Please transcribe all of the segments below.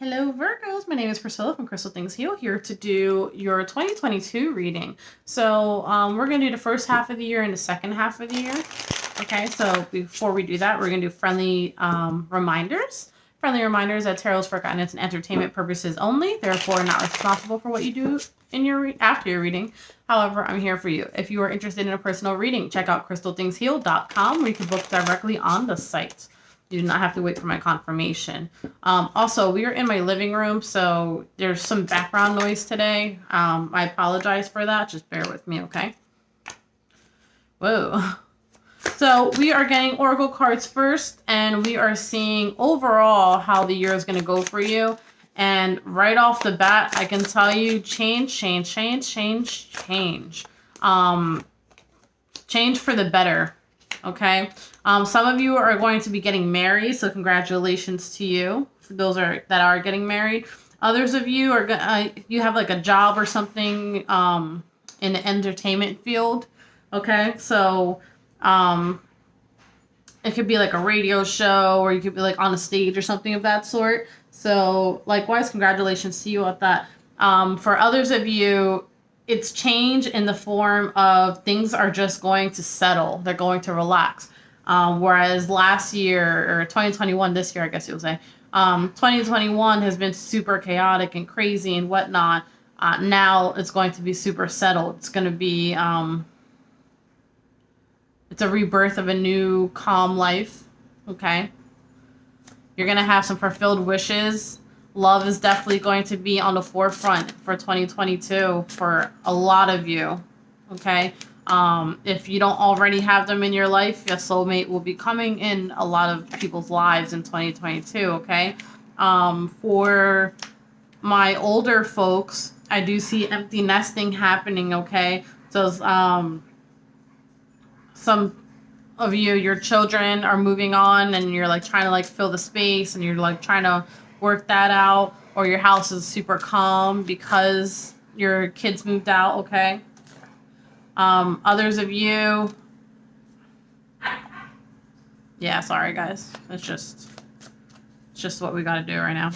Hello Virgos, my name is Priscilla from Crystal Things Heal, here to do your 2022 reading. So we're going to do the first half of the year and the second half of the year. Okay, so before we do that, we're going to do friendly reminders. Friendly reminders that tarot is for guidance and entertainment purposes only, therefore not responsible for what you do in your after your reading. However, I'm here for you. If you are interested in a personal reading, check out crystalthingsheal.com where you can book directly on the site. You do not have to wait for my confirmation. Also, we are in my living room, so there's some background noise today. I apologize for that. Just bear with me, okay? Whoa. So we are getting oracle cards first, and we are seeing overall how the year is going to go for you. And right off the bat, I can tell you change. Change for the better, okay? Some of you are going to be getting married, so congratulations to you. For those that are getting married. Others of you are you have like a job or something in the entertainment field, okay? So it could be like a radio show, or you could be like on a stage or something of that sort. So likewise, congratulations to you at that. For others of you, it's change in the form of things are just going to settle. They're going to relax. Whereas last year, or 2021, this year, I guess you'll say, 2021 has been super chaotic and crazy and whatnot. Now it's going to be super settled. It's going to be, it's a rebirth of a new calm life. Okay. You're going to have some fulfilled wishes. Love is definitely going to be on the forefront for 2022 for a lot of you. Okay. If you don't already have them in your life, your soulmate will be coming in a lot of people's lives in 2022, okay? For my older folks, I do see empty nesting happening, okay? So, some of you, your children are moving on and you're like trying to like fill the space and you're like trying to work that out, or your house is super calm because your kids moved out, okay? Others of you, yeah, sorry guys, it's just what we got to do right now.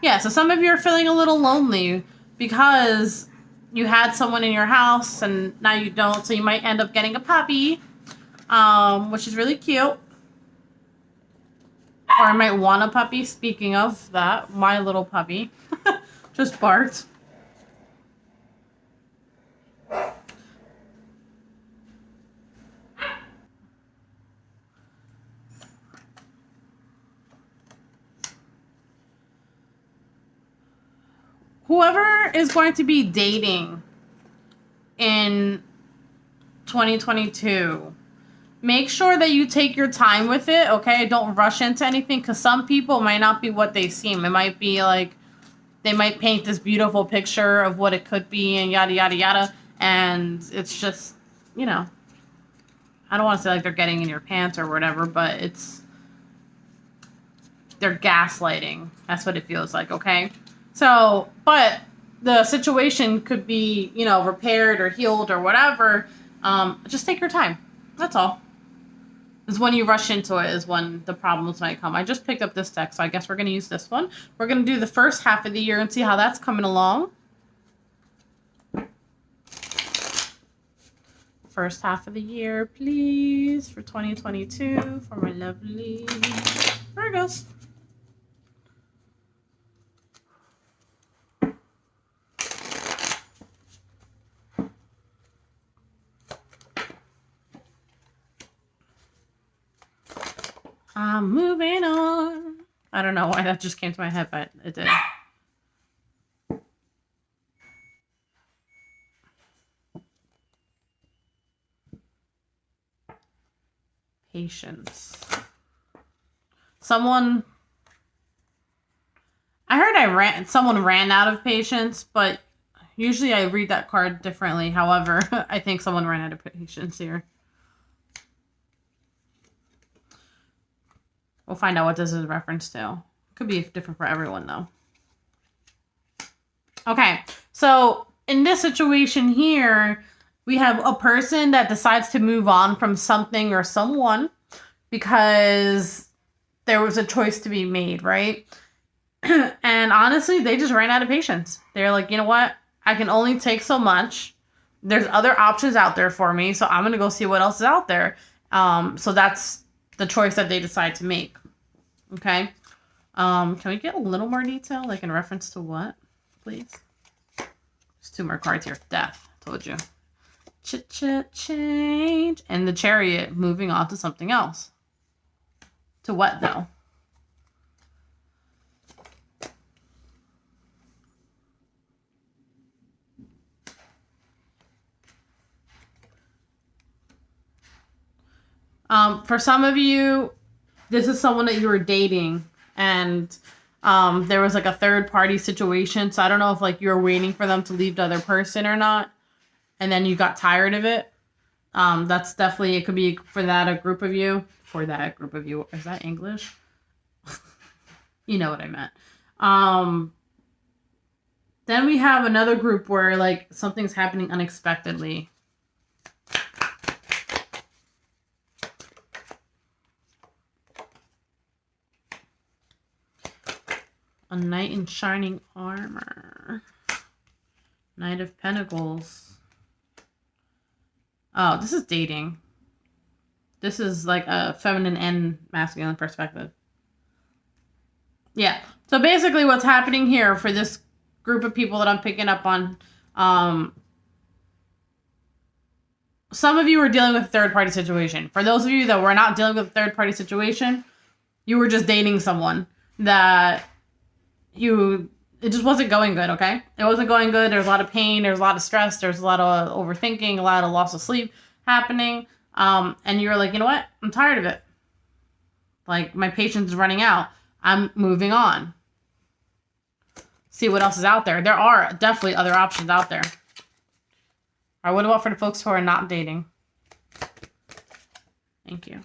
Yeah, so some of you are feeling a little lonely because you had someone in your house and now you don't, so you might end up getting a puppy, which is really cute. Or I might want a puppy. Speaking of that, my little puppy just barked. Whoever is going to be dating in 2022, make sure that you take your time with it, okay? Don't rush into anything, because some people might not be what they seem. It might be like they might paint this beautiful picture of what it could be and yada, yada, yada. And it's just, you know, I don't want to say like they're getting in your pants or whatever, but they're gaslighting. That's what it feels like, okay? So, but the situation could be, you know, repaired or healed or whatever. Just take your time. That's all. Because when you rush into it is when the problems might come. I just picked up this deck, so I guess we're going to use this one. We're going to do the first half of the year and see how that's coming along. First half of the year, please, for 2022, for my lovely Virgos. Moving on. I don't know why that just came to my head, but it did. Patience. Someone ran out of patience, but usually I read that card differently. However, I think someone ran out of patience here. We'll find out what this is a reference to. Could be different for everyone, though. Okay, so in this situation here, we have a person that decides to move on from something or someone because there was a choice to be made, right? And honestly, they just ran out of patience. They're like, you know what? I can only take so much. There's other options out there for me, so I'm going to go see what else is out there. So that's the choice that they decide to make. Okay? Can we get a little more detail, like in reference to what, please? There's 2 more cards here. Death. Told you. Change. And the Chariot moving on to something else. To what, though? For some of you, this is someone that you were dating, and there was like a third party situation. So I don't know if like you were waiting for them to leave the other person or not, and then you got tired of it. That's definitely, it could be for that a group of you. For that group of you. Is that English? You know what I meant. Then we have another group where like something's happening unexpectedly. A knight in shining armor. Knight of Pentacles. Oh, this is dating. This is like a feminine and masculine perspective. Yeah. So basically what's happening here for this group of people that I'm picking up on, some of you are dealing with a third-party situation. For those of you that were not dealing with a third-party situation, you were just dating someone that it just wasn't going good, okay? It wasn't going good. There's a lot of pain. There's a lot of stress. There's a lot of overthinking, a lot of loss of sleep happening. And you were like, you know what? I'm tired of it. Like, my patience is running out. I'm moving on. See what else is out there. There are definitely other options out there. All right, what about for the folks who are not dating? Thank you.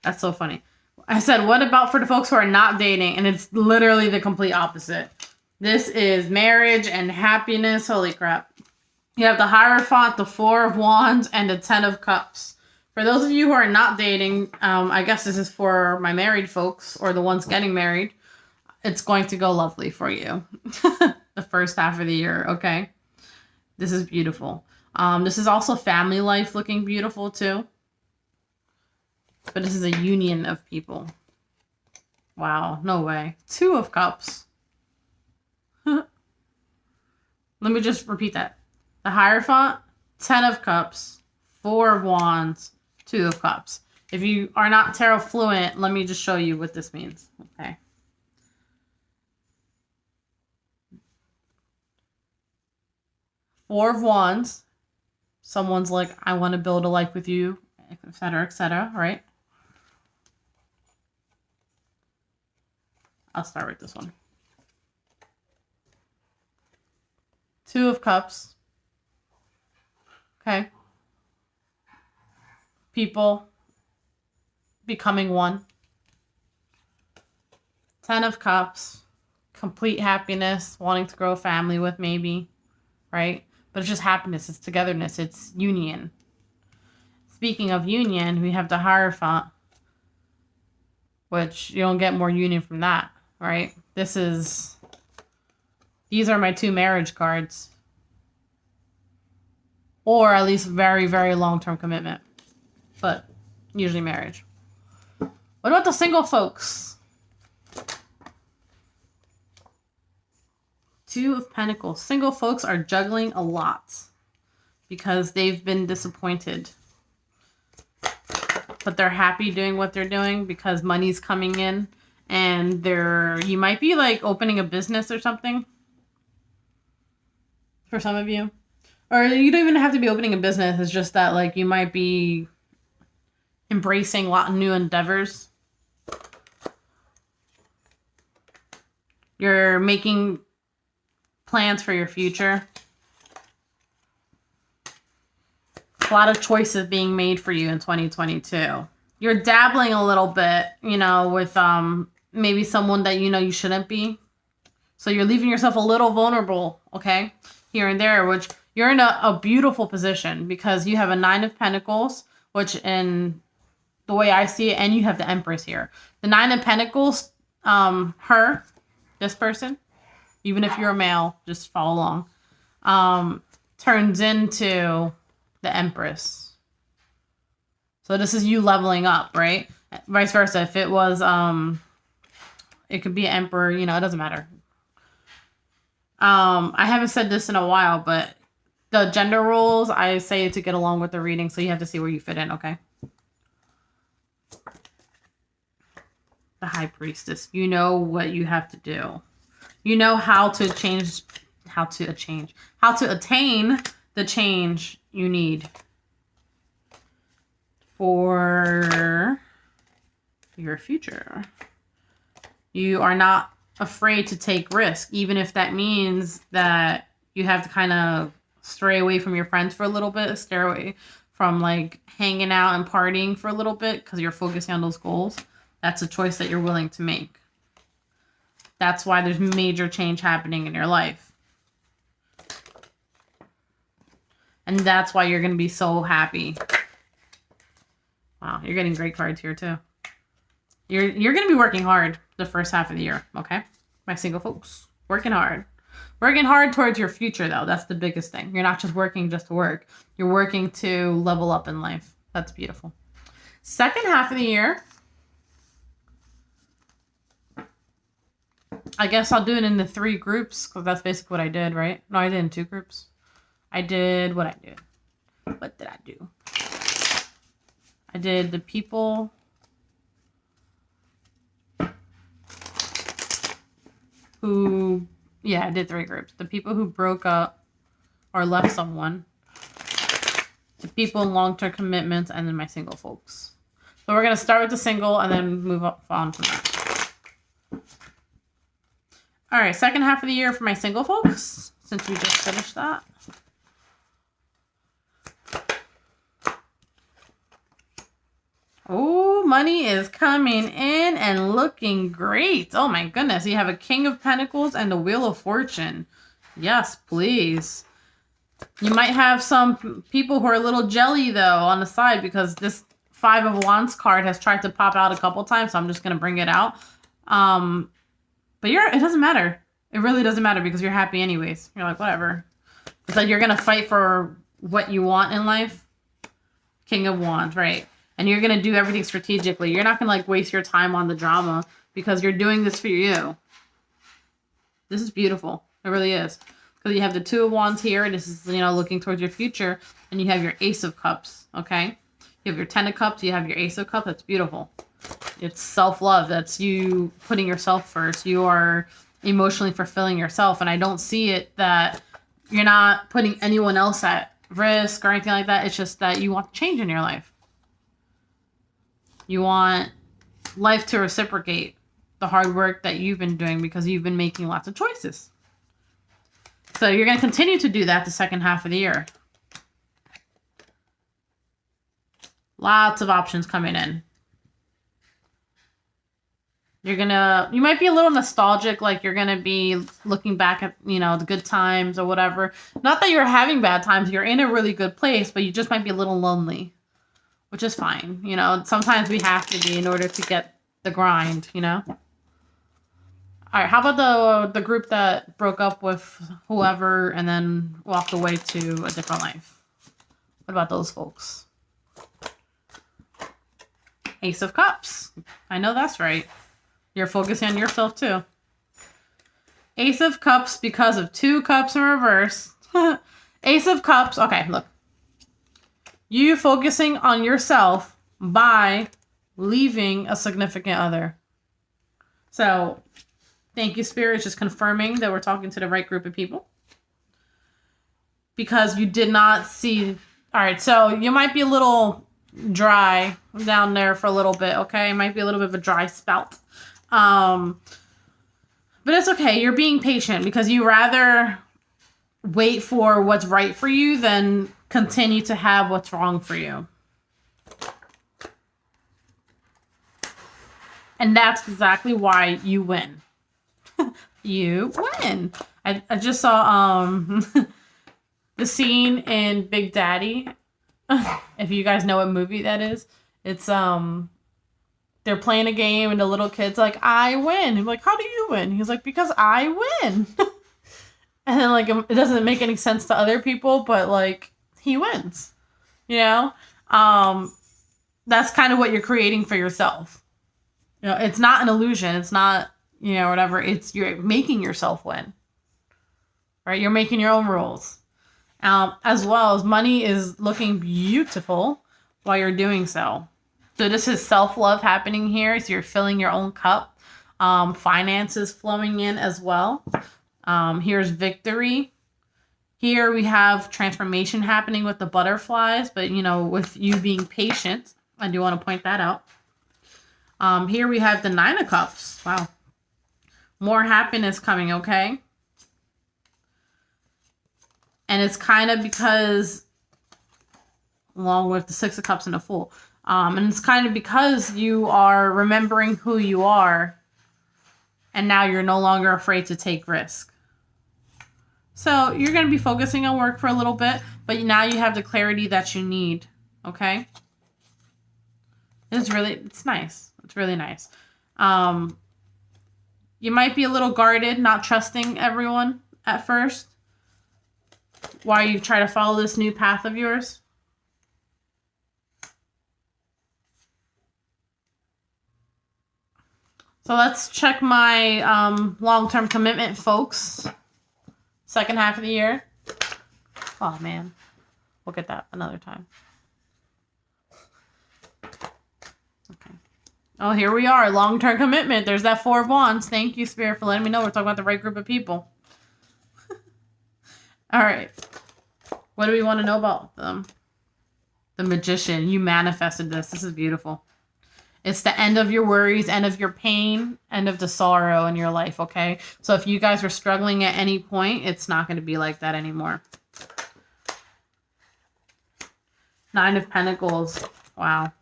That's so funny. I said, what about for the folks who are not dating? And it's literally the complete opposite. This is marriage and happiness. Holy crap. You have the Hierophant, the 4 of Wands, and the 10 of Cups. For those of you who are not dating, I guess this is for my married folks or the ones getting married. It's going to go lovely for you. The first half of the year, okay? This is beautiful. This is also family life looking beautiful too. But this is a union of people. Wow, no way. 2 of Cups. Let me just repeat that. The Hierophant, 10 of Cups, 4 of Wands, 2 of Cups. If you are not tarot fluent, let me just show you what this means. Okay. Four of Wands. Someone's like, I want to build a life with you, etc., right? I'll start with this one. 2 of Cups. Okay. People becoming one. 10 of Cups. Complete happiness. Wanting to grow a family with maybe. Right? But it's just happiness. It's togetherness. It's union. Speaking of union, we have the Hierophant. Which you don't get more union from that. Right? These are my 2 marriage cards. Or at least very, very long-term commitment. But usually marriage. What about the single folks? 2 of Pentacles. Single folks are juggling a lot. Because they've been disappointed. But they're happy doing what they're doing because money's coming in. And you might be like opening a business or something. For some of you. Or you don't even have to be opening a business. It's just that like you might be embracing a lot of new endeavors. You're making plans for your future. A lot of choices being made for you in 2022. You're dabbling a little bit, with maybe someone that you shouldn't be. So you're leaving yourself a little vulnerable, okay? Here and there, which you're in a beautiful position because you have a 9 of Pentacles, which in the way I see it, and you have the Empress here. The Nine of Pentacles, this person, even if you're a male, just follow along, turns into the Empress. So this is you leveling up, right? Vice versa. If it was, it could be an Emperor, you know, it doesn't matter. I haven't said this in a while, but the gender roles, I say to get along with the reading, so you have to see where you fit in, okay? The High Priestess. You know what you have to do. You know how to attain the change you need for your future. You are not afraid to take risk, even if that means that you have to kind of stray away from your friends for a little bit, stay away from like hanging out and partying for a little bit because you're focusing on those goals. That's a choice that you're willing to make. That's why there's major change happening in your life. And that's why you're going to be so happy. Wow, you're getting great cards here too. You're going to be working hard the first half of the year, okay? My single folks, working hard. Working hard towards your future, though. That's the biggest thing. You're not just working just to work. You're working to level up in life. That's beautiful. Second half of the year, I guess I'll do it in the 3 groups because that's basically what I did, right? No, I did in 2 groups. I did what I did. What did I do? I did the people who, yeah, I did 3 groups. The people who broke up or left someone, the people in long-term commitments, and then my single folks. So we're going to start with the single and then move on from that. All right, second half of the year for my single folks, since we just finished that. Oh, money is coming in and looking great. Oh my goodness. You have a King of Pentacles and the Wheel of Fortune. Yes, please. You might have some people who are a little jelly though on the side because this 5 of Wands card has tried to pop out a couple times. So I'm just going to bring it out. But it doesn't matter. It really doesn't matter because you're happy anyways. You're like, whatever. It's like you're going to fight for what you want in life. King of Wands, right? And you're going to do everything strategically. You're not going to like waste your time on the drama because you're doing this for you. This is beautiful. It really is. Because you have the 2 of Wands here. And this is, you know, looking towards your future. And you have your Ace of Cups. Okay. You have your 10 of Cups. You have your Ace of Cups. That's beautiful. It's self-love. That's you putting yourself first. You are emotionally fulfilling yourself. And I don't see it that you're not putting anyone else at risk or anything like that. It's just that you want change in your life. You want life to reciprocate the hard work that you've been doing because you've been making lots of choices. So you're going to continue to do that the second half of the year. Lots of options coming in. You might be a little nostalgic, like you're going to be looking back at, you know, the good times or whatever. Not that you're having bad times. You're in a really good place, but you just might be a little lonely, which is fine. You know, sometimes we have to be in order to get the grind, you know? All right, how about the group that broke up with whoever and then walked away to a different life? What about those folks? Ace of Cups. I know that's right. You're focusing on yourself too. Ace of Cups because of 2 cups in reverse. Ace of Cups. Okay, look. You focusing on yourself by leaving a significant other. So, thank you, Spirit. It's just confirming that we're talking to the right group of people. Because you did not see... All right, so you might be a little dry down there for a little bit, okay? It might be a little bit of a dry spout. But it's okay. You're being patient because you rather wait for what's right for you than continue to have what's wrong for you. And that's exactly why you win. You win. I just saw the scene in Big Daddy. If you guys know what movie that is It's they're playing a game and the little kid's like, I win. I'm like, how do you win? He's like, because I win. And then like it doesn't make any sense to other people, but like he wins. You know? That's kind of what you're creating for yourself. You know, it's not an illusion. It's not, you know, whatever. It's you're making yourself win. Right? You're making your own rules. As well as money is looking beautiful while you're doing so. So this is self-love happening here. So you're filling your own cup. Finances flowing in as well. Here's victory. Here we have transformation happening with the butterflies, but you know, with you being patient, I do want to point that out. Here we have the 9 of Cups. Wow. More happiness coming, okay? And it's kind of because, along with the 6 of Cups and the Fool, and it's kind of because you are remembering who you are, and now you're no longer afraid to take risk. So you're going to be focusing on work for a little bit, but now you have the clarity that you need, okay? It's nice. It's really nice. You might be a little guarded, not trusting everyone at first, while you try to follow this new path of yours. So let's check my long-term commitment, folks. Second half of the year. Oh, man. We'll get that another time. Okay. Oh, here we are. Long-term commitment. There's that 4 of Wands. Thank you, Spirit, for letting me know we're talking about the right group of people. All right. What do we want to know about them? The Magician. You manifested this. This is beautiful. It's the end of your worries, end of your pain, end of the sorrow in your life, okay? So if you guys are struggling at any point, it's not going to be like that anymore. 9 of Pentacles. Wow.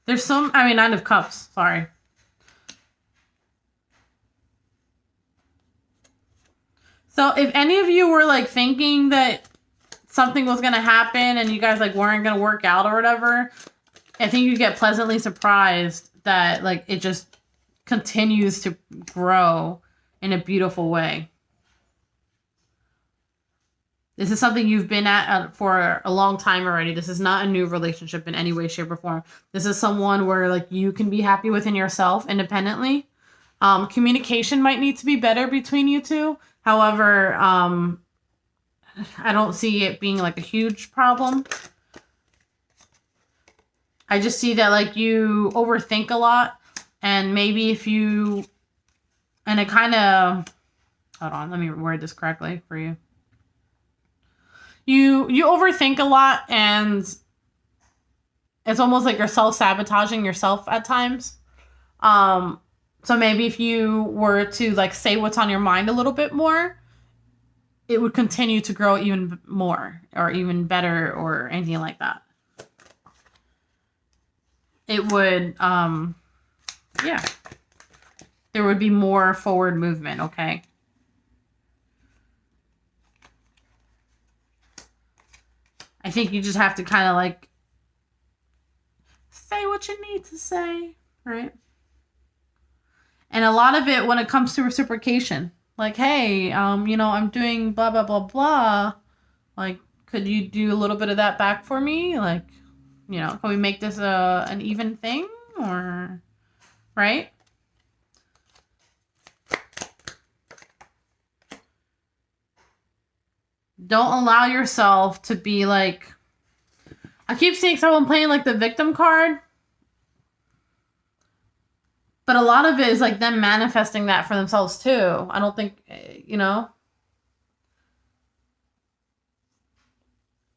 There's some, 9 of Cups. Sorry. So if any of you were like thinking that something was going to happen and you guys like weren't going to work out or whatever, I think you get pleasantly surprised that like it just continues to grow in a beautiful way. This is something you've been at for a long time already. This is not a new relationship in any way, shape, or form. This is someone where like you can be happy within yourself independently. Communication might need to be better between you two. However, I don't see it being like a huge problem. I just see that like you overthink a lot, and maybe if you, and it kind of, hold on, let me word this correctly for you. You overthink a lot, and it's almost like you're self-sabotaging yourself at times. So maybe if you were to like say what's on your mind a little bit more, it would continue to grow even more or even better or anything like that. It would, yeah, there would be more forward movement, okay? I think you just have to kind of like say what you need to say, right? And a lot of it when it comes to reciprocation, like, hey, you know, I'm doing blah, blah, blah, blah. Like, could you do a little bit of that back for me? Like, you know, can we make this an even thing or, right? Don't allow yourself to be like, I keep seeing someone playing like the victim card. But a lot of it is like them manifesting that for themselves too. I don't think, you know.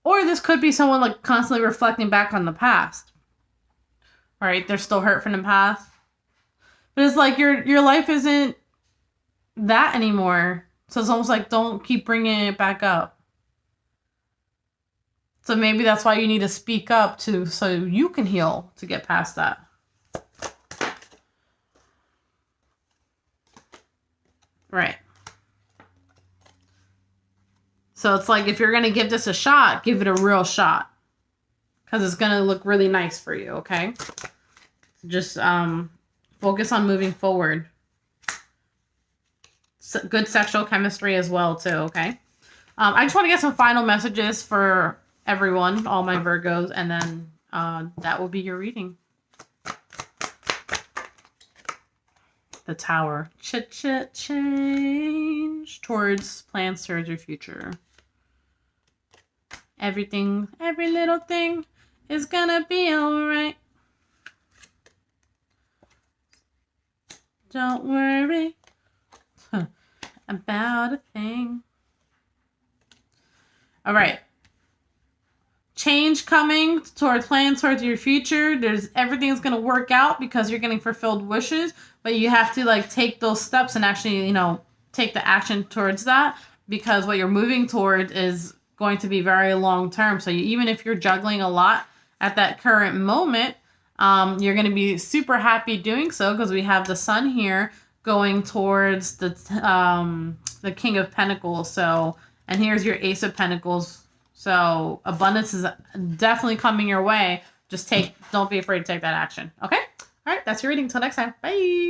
Or this could be someone like constantly reflecting back on the past. Right? They're still hurt from the past. But it's like your life isn't that anymore. So it's almost like don't keep bringing it back up. So maybe that's why you need to speak up too, so you can heal to get past that. Right. So it's like if you're going to give this a shot, give it a real shot. because it's going to look really nice for you, okay? Just focus on moving forward. Good sexual chemistry as well, too, okay? I just want to get some final messages for everyone, all my Virgos, and then that will be your reading. The Tower. Change towards plans towards your future. Everything, every little thing is gonna be alright. Don't worry about a thing. All right. Change coming towards plans towards your future. Everything's going to work out because you're getting fulfilled wishes, but you have to like take those steps and actually, you know, take the action towards that, because what you're moving toward is going to be very long term. So even if you're juggling a lot at that current moment, you're going to be super happy doing so, because we have the Sun here going towards the King of Pentacles. So, and here's your Ace of Pentacles. So abundance is definitely coming your way. Just don't be afraid to take that action. Okay? All right, that's your reading. Till next time. Bye.